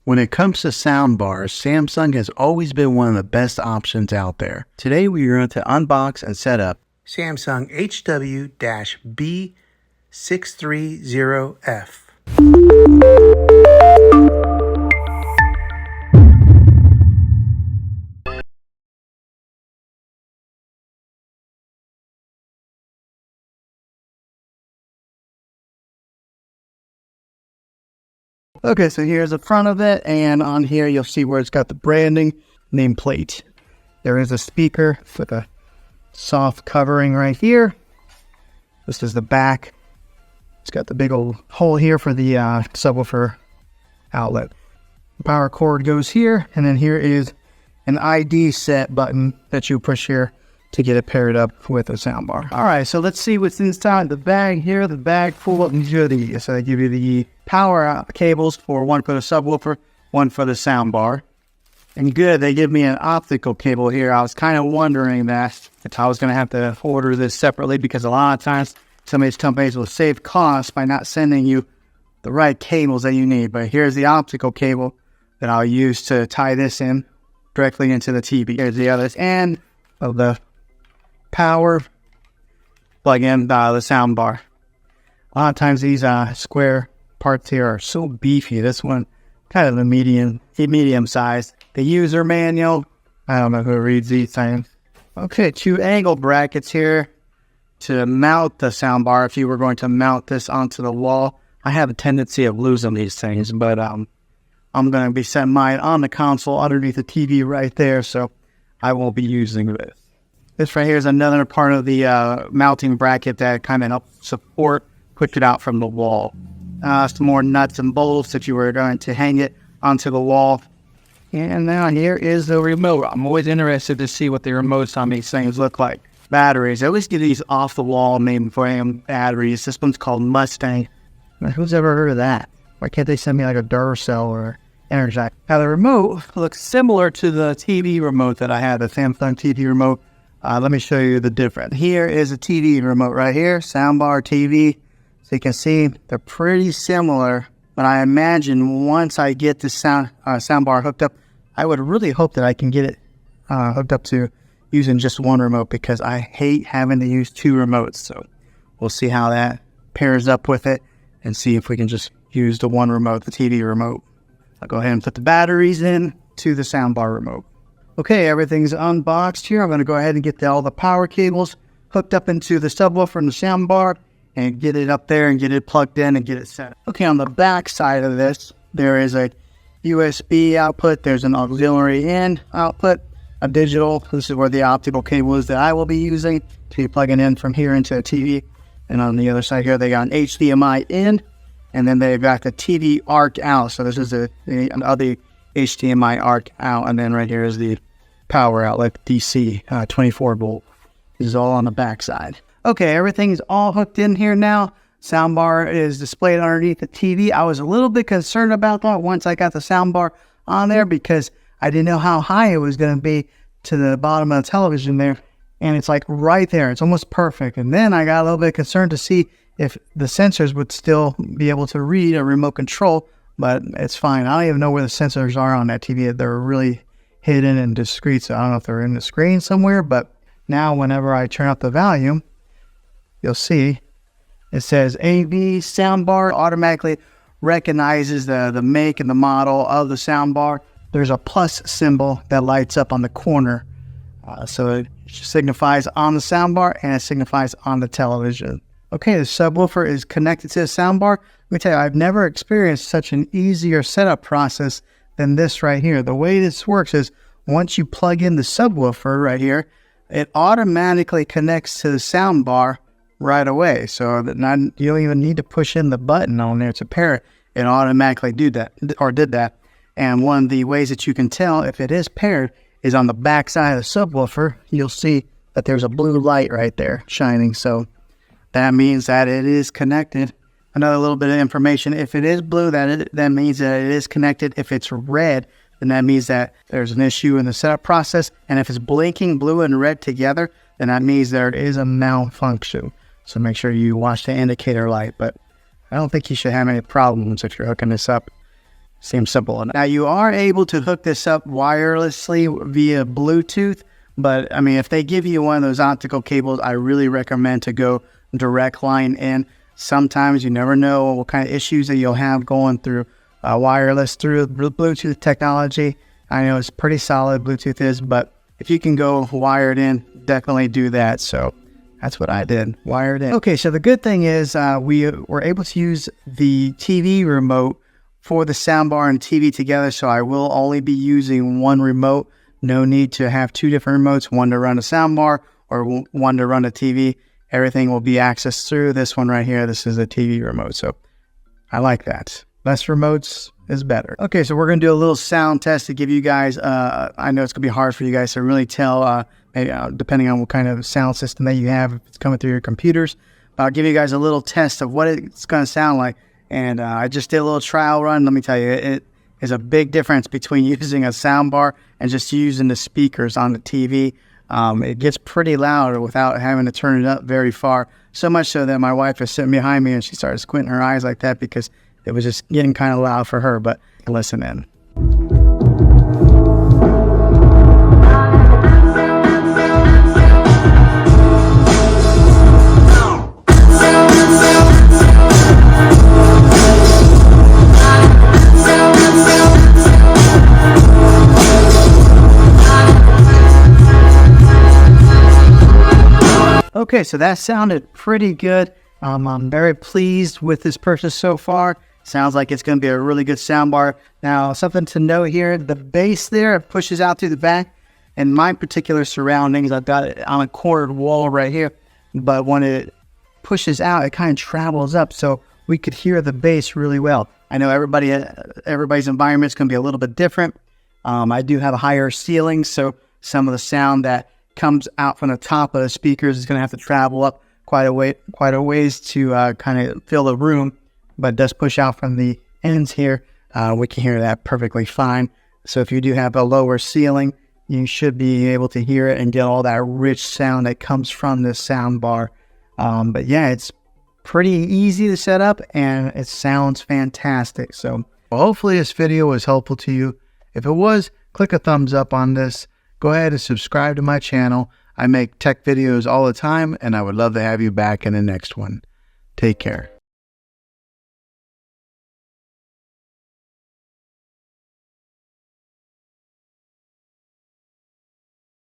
When it comes to soundbars, Samsung has always been one of the best options out there. Today we are going to unbox and set up Samsung HW-B630F. Okay, so here's the front of it, and on here you'll see where it's got the branding nameplate. There is a speaker with a soft covering right here. This is the back. It's got the big old hole here for the subwoofer outlet. The power cord goes here, and then here is an ID set button that you push here to get it paired up with a soundbar. All right, so let's see what's inside the bag here. The bag full of goodies. So they give you the power cables for one for the subwoofer, one for the soundbar. And good, they give me an optical cable here. I was kind of wondering that if I was going to have to order this separately, because a lot of times some of these companies will save costs by not sending you the right cables that you need. But here's the optical cable that I'll use to tie this in directly into the TV. Here's the other end of the power plug in the soundbar. A lot of times these square parts here are so beefy. This one kind of the medium size. The user manual, I don't know who reads these things. Okay, 2 angle brackets here to mount the soundbar if you were going to mount this onto the wall. I have a tendency of losing these things, but I'm going to be setting mine on the console underneath the TV right there, so I won't be using this. This right here is another part of the mounting bracket that kind of helps support, push it out from the wall. Some more nuts and bolts if you were going to hang it onto the wall. And now here is the remote. I'm always interested to see what the remotes on these things look like. Batteries. I always get these off the wall mainframe batteries. This one's called Mustang. Now, who's ever heard of that? Why can't they send me like a Duracell or Energize? Now the remote looks similar to the TV remote that I had, the Samsung TV remote. Let me show you the difference. Here is a TV remote right here, soundbar TV. So you can see they're pretty similar, but I imagine once I get the soundbar hooked up, I would really hope that I can get it hooked up to using just one remote, because I hate having to use 2 remotes. So we'll see how that pairs up with it and see if we can just use the one remote, the TV remote. I'll go ahead and put the batteries in to the soundbar remote. Okay, everything's unboxed here. I'm going to go ahead and get all the power cables hooked up into the subwoofer and the soundbar and get it up there and get it plugged in and get it set. Okay, on the back side of this, there is a USB output. There's an auxiliary in output, a digital. This is where the optical cable is that I will be using to be plugging in from here into a TV. And on the other side here, they got an HDMI in, and then they've got the TV arc out. So this is another HDMI arc out, and then right here is the power outlet, DC, 24 volt. This is all on the back side. Okay, everything's all hooked in here now. Soundbar is displayed underneath the TV. I was a little bit concerned about that once I got the soundbar on there, because I didn't know how high it was going to be to the bottom of the television there. And it's like right there. It's almost perfect. And then I got a little bit concerned to see if the sensors would still be able to read a remote control, but it's fine. I don't even know where the sensors are on that TV. They're really hidden and discreet, so I don't know if they're in the screen somewhere, but now whenever I turn up the volume, you'll see it says AV soundbar. Automatically recognizes the make and the model of the soundbar. There's a plus symbol that lights up on the corner, so it signifies on the soundbar and it signifies on the television. Okay, the subwoofer is connected to the soundbar. Let me tell you, I've never experienced such an easier setup process than this right here. The way this works is once you plug in the subwoofer right here, it automatically connects to the soundbar right away. So that you don't even need to push in the button on there to pair it. It automatically did that. And one of the ways that you can tell if it is paired is on the back side of the subwoofer. You'll see that there's a blue light right there shining. So that means that it is connected. Another little bit of information: if it is blue, that means that it is connected. If it's red, then that means that there's an issue in the setup process. And if it's blinking blue and red together, then that means there is a malfunction. So make sure you watch the indicator light. But I don't think you should have any problems if you're hooking this up Seems simple enough. Now you are able to hook this up wirelessly via Bluetooth, but I mean, if they give you one of those optical cables, I really recommend to go direct line in. Sometimes you never know what kind of issues that you'll have going through wireless through Bluetooth technology. I know it's pretty solid, Bluetooth is, but if you can go wired in, definitely do that. So that's what I did, wired in. Okay, so the good thing is we were able to use the TV remote for the soundbar and TV together, so I will only be using one remote. No need to have two different remotes, one to run a soundbar or one to run a TV. Everything will be accessed through this one right here. This is a TV remote, so I like that. Less remotes is better. Okay, so we're going to do a little sound test to give you guys, I know it's going to be hard for you guys to really tell, maybe, depending on what kind of sound system that you have, if it's coming through your computers. But I'll give you guys a little test of what it's going to sound like. And I just did a little trial run. Let me tell you, it is a big difference between using a soundbar and just using the speakers on the TV. It gets pretty loud without having to turn it up very far. So much so that my wife is sitting behind me and she started squinting her eyes like that because it was just getting kind of loud for her. But listen in. Okay, so that sounded pretty good. I'm very pleased with this purchase so far. Sounds like it's going to be a really good soundbar. Now, something to note here, the bass there, it pushes out through the back. In my particular surroundings, I've got it on a cornered wall right here. But when it pushes out, it kind of travels up, so we could hear the bass really well. I know everybody's environment is going to be a little bit different. I do have a higher ceiling, so some of the sound that comes out from the top of the speakers is going to have to travel up quite a ways to kind of fill the room, but it does push out from the ends here. We can hear that perfectly fine. So if you do have a lower ceiling, you should be able to hear it and get all that rich sound that comes from this sound bar. But yeah, it's pretty easy to set up and it sounds fantastic. So hopefully this video was helpful to you. If it was, click a thumbs up on this. Go ahead and subscribe to my channel. I make tech videos all the time, and I would love to have you back in the next one. Take care.